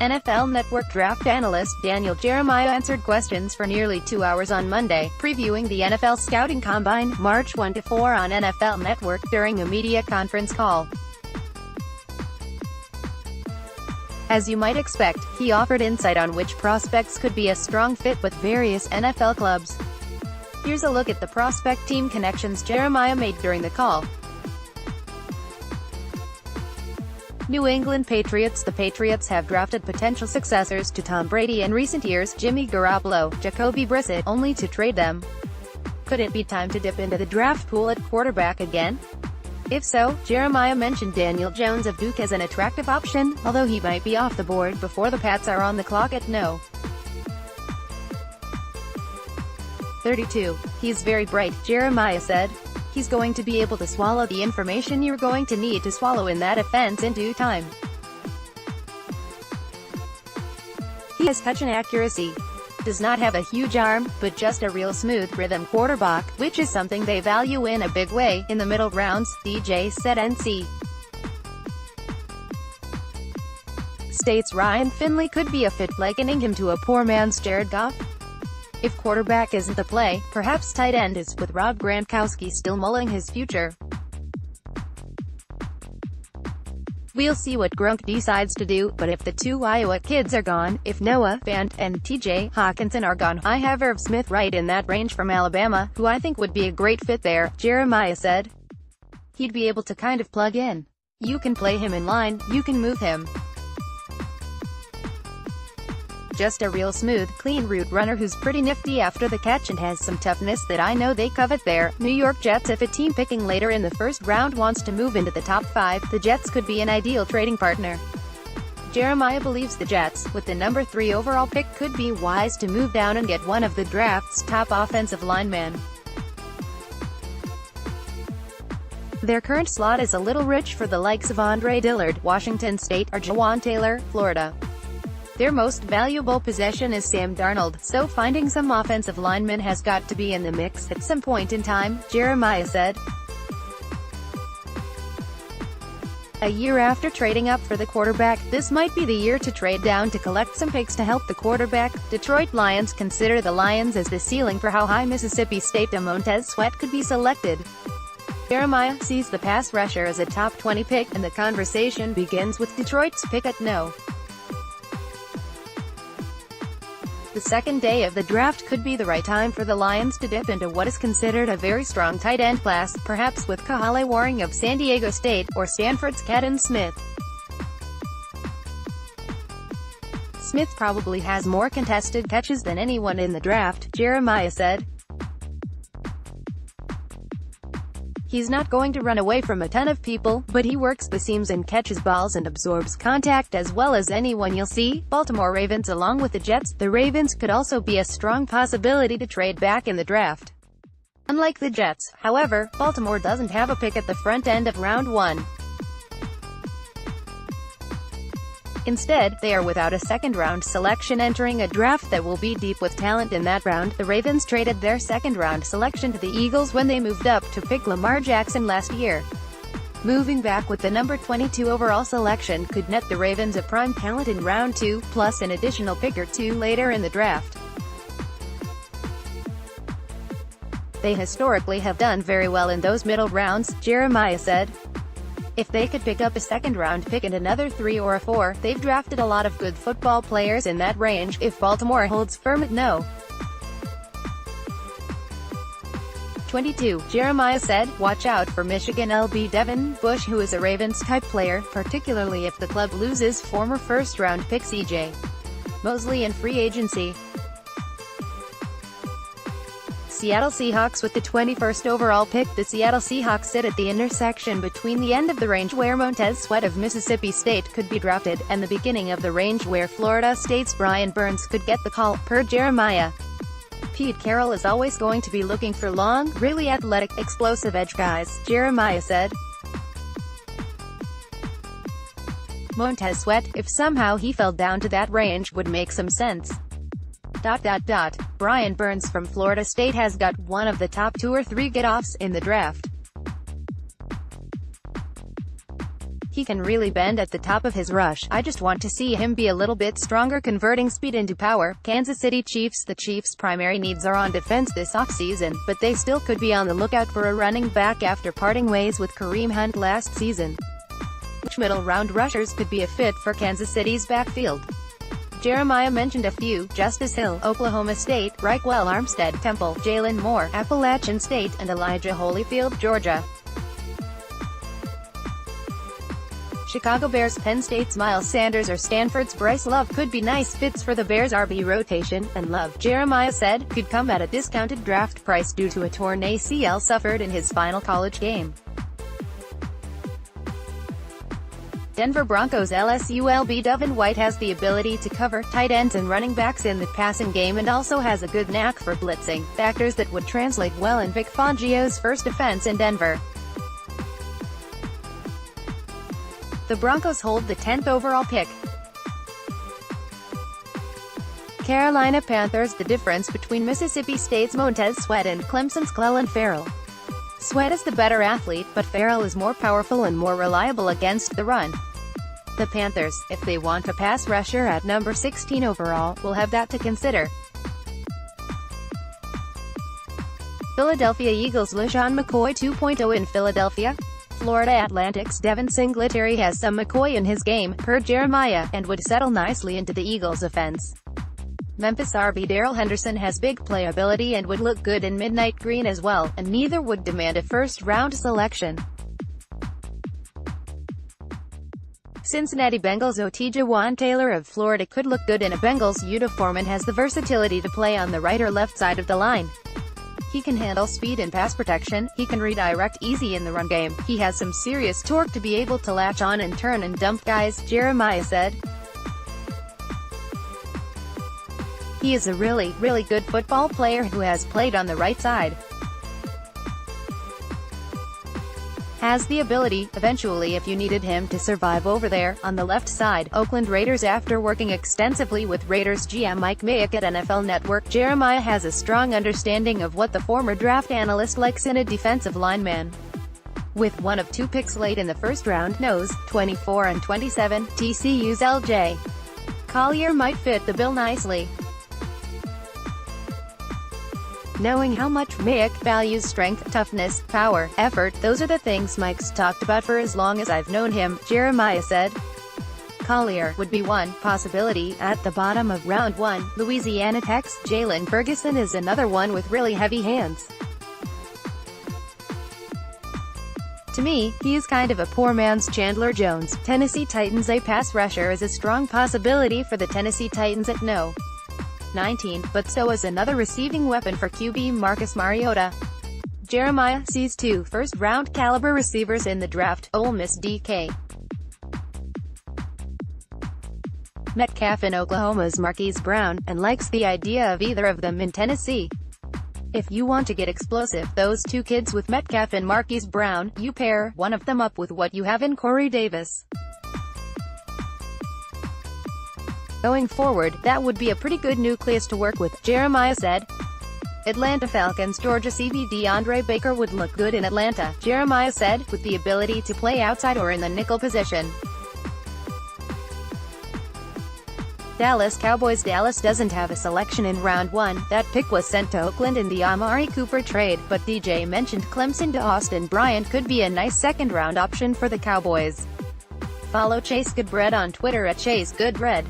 NFL Network draft analyst Daniel Jeremiah answered questions for nearly 2 hours on Monday, previewing the NFL Scouting Combine, March 1-4 on NFL Network, during a media conference call. As you might expect, he offered insight on which prospects could be a strong fit with various NFL clubs. Here's a look at the prospect team connections Jeremiah made during the call. New England Patriots The Patriots have drafted potential successors to Tom Brady in recent years, Jimmy Garoppolo, Jacoby Brisset, only to trade them. Could it be time to dip into the draft pool at quarterback again? If so, Jeremiah mentioned Daniel Jones of Duke as an attractive option, although he might be off the board before the Pats are on the clock at no. 32. He's very bright, Jeremiah said. He's going to be able to swallow the information you're going to need to swallow in that offense in due time. He has touch and accuracy. Does not have a huge arm, but just a real smooth rhythm quarterback, which is something they value in a big way. In the middle rounds, DJ said NC State's Ryan Finley could be a fit, likening him to a poor man's Jared Goff. If quarterback isn't the play, perhaps tight end is, with Rob Gronkowski still mulling his future. We'll see what Gronk decides to do, but if the two Iowa kids are gone, if Noah Fant and TJ Hawkinson are gone, I have Irv Smith right in that range from Alabama, who I think would be a great fit there, Jeremiah said. He'd be able to kind of plug in. You can play him in line, you can move him. Just a real smooth, clean route runner who's pretty nifty after the catch and has some toughness that I know they covet there. New York Jets. If a team picking later in the first round wants to move into the top 5, the Jets could be an ideal trading partner. Jeremiah believes the Jets, with the number 3 overall pick, could be wise to move down and get one of the draft's top offensive linemen. Their current slot is a little rich for the likes of Andre Dillard, Washington State, or Jawan Taylor, Florida. Their most valuable possession is Sam Darnold, so finding some offensive lineman has got to be in the mix at some point in time, Jeremiah said. A year after trading up for the quarterback, this might be the year to trade down to collect some picks to help the quarterback. Detroit Lions consider the Lions as the ceiling for how high Mississippi State Montez Sweat could be selected. Jeremiah sees the pass rusher as a top 20 pick, and the conversation begins with Detroit's pick at no. The second day of the draft could be the right time for the Lions to dip into what is considered a very strong tight end class, perhaps with Kahale Warring of San Diego State, or Stanford's Caden Smith. Smith probably has more contested catches than anyone in the draft, Jeremiah said. He's not going to run away from a ton of people, but he works the seams and catches balls and absorbs contact as well as anyone you'll see. Baltimore Ravens. Along with the Jets, the Ravens could also be a strong possibility to trade back in the draft. Unlike the Jets, however, Baltimore doesn't have a pick at the front end of round 1. Instead, they are without a second-round selection entering a draft that will be deep with talent in that round. The Ravens traded their second-round selection to the Eagles when they moved up to pick Lamar Jackson last year. Moving back with the number 22 overall selection could net the Ravens a prime talent in round 2, plus an additional pick or 2 later in the draft. They historically have done very well in those middle rounds, Jeremiah said. If they could pick up a second-round pick and another 3 or a 4, they've drafted a lot of good football players in that range. If Baltimore holds firm at no. 22, Jeremiah said, watch out for Michigan LB Devin Bush, who is a Ravens-type player, particularly if the club loses former first-round pick C.J. Mosley in free agency. Seattle Seahawks. With the 21st overall pick, the Seattle Seahawks sit at the intersection between the end of the range where Montez Sweat of Mississippi State could be drafted, and the beginning of the range where Florida State's Brian Burns could get the call, per Jeremiah. Pete Carroll is always going to be looking for long, really athletic, explosive edge guys, Jeremiah said. Montez Sweat, if somehow he fell down to that range, would make some sense. Brian Burns from Florida State has got one of the top 2 or 3 get-offs in the draft. He can really bend at the top of his rush. I just want to see him be a little bit stronger converting speed into power. Kansas City Chiefs. The Chiefs' primary needs are on defense this offseason, but they still could be on the lookout for a running back after parting ways with Kareem Hunt last season. Which middle-round rushers could be a fit for Kansas City's backfield? Jeremiah mentioned a few: Justice Hill, Oklahoma State; Reichwell, Armstead, Temple; Jalen Moore, Appalachian State; and Elijah Holyfield, Georgia. Chicago Bears. Penn State's Miles Sanders or Stanford's Bryce Love could be nice fits for the Bears' RB rotation, and Love, Jeremiah said, could come at a discounted draft price due to a torn ACL suffered in his final college game. Denver Broncos. LSU LB Devin White has the ability to cover tight ends and running backs in the passing game and also has a good knack for blitzing, factors that would translate well in Vic Fangio's first offense in Denver. The Broncos hold the 10th overall pick. Carolina Panthers. The difference between Mississippi State's Montez Sweat and Clemson's Clelin Ferrell. Sweat is the better athlete, but Ferrell is more powerful and more reliable against the run. The Panthers, if they want a pass rusher at number 16 overall, will have that to consider. Philadelphia Eagles. LeSean McCoy 2.0 in Philadelphia. Florida Atlantic's Devin Singletary has some McCoy in his game, per Jeremiah, and would settle nicely into the Eagles' offense. Memphis RB Darrell Henderson has big playability and would look good in midnight green as well, and neither would demand a first-round selection. Cincinnati Bengals. Jawan Taylor of Florida could look good in a Bengals uniform and has the versatility to play on the right or left side of the line. He can handle speed and pass protection, he can redirect easy in the run game, he has some serious torque to be able to latch on and turn and dump guys, Jeremiah said. He is a really good football player who has played on the right side. Has the ability, eventually if you needed him to survive over there, on the left side. Oakland Raiders. After working extensively with Raiders GM Mike Mayock at NFL Network, Jeremiah has a strong understanding of what the former draft analyst likes in a defensive lineman. With one of two picks late in the first round, knows, 24 and 27, TCU's L.J. Collier might fit the bill nicely. Knowing how much Mayock values strength, toughness, power, effort, those are the things Mike's talked about for as long as I've known him, Jeremiah said. Collier would be one possibility at the bottom of round 1. Louisiana Tech's Jalen Ferguson is another one with really heavy hands. To me, he is kind of a poor man's Chandler Jones. Tennessee Titans. A pass rusher is a strong possibility for the Tennessee Titans at No. 19, but so is another receiving weapon for QB Marcus Mariota. Jeremiah sees two first-round caliber receivers in the draft. Ole Miss DK Metcalf in Oklahoma's Marquise Brown, and likes the idea of either of them in Tennessee. If you want to get explosive, those two kids with Metcalf and Marquise Brown, you pair one of them up with what you have in Corey Davis. Going forward, that would be a pretty good nucleus to work with, Jeremiah said. Atlanta Falcons. Georgia CB DeAndre Baker would look good in Atlanta, Jeremiah said, with the ability to play outside or in the nickel position. Dallas Cowboys. Dallas doesn't have a selection in round 1, that pick was sent to Oakland in the Amari Cooper trade, but DJ mentioned Clemson to Austin Bryant could be a nice second-round option for the Cowboys. Follow Chase Goodbread on Twitter at ChaseGoodbread.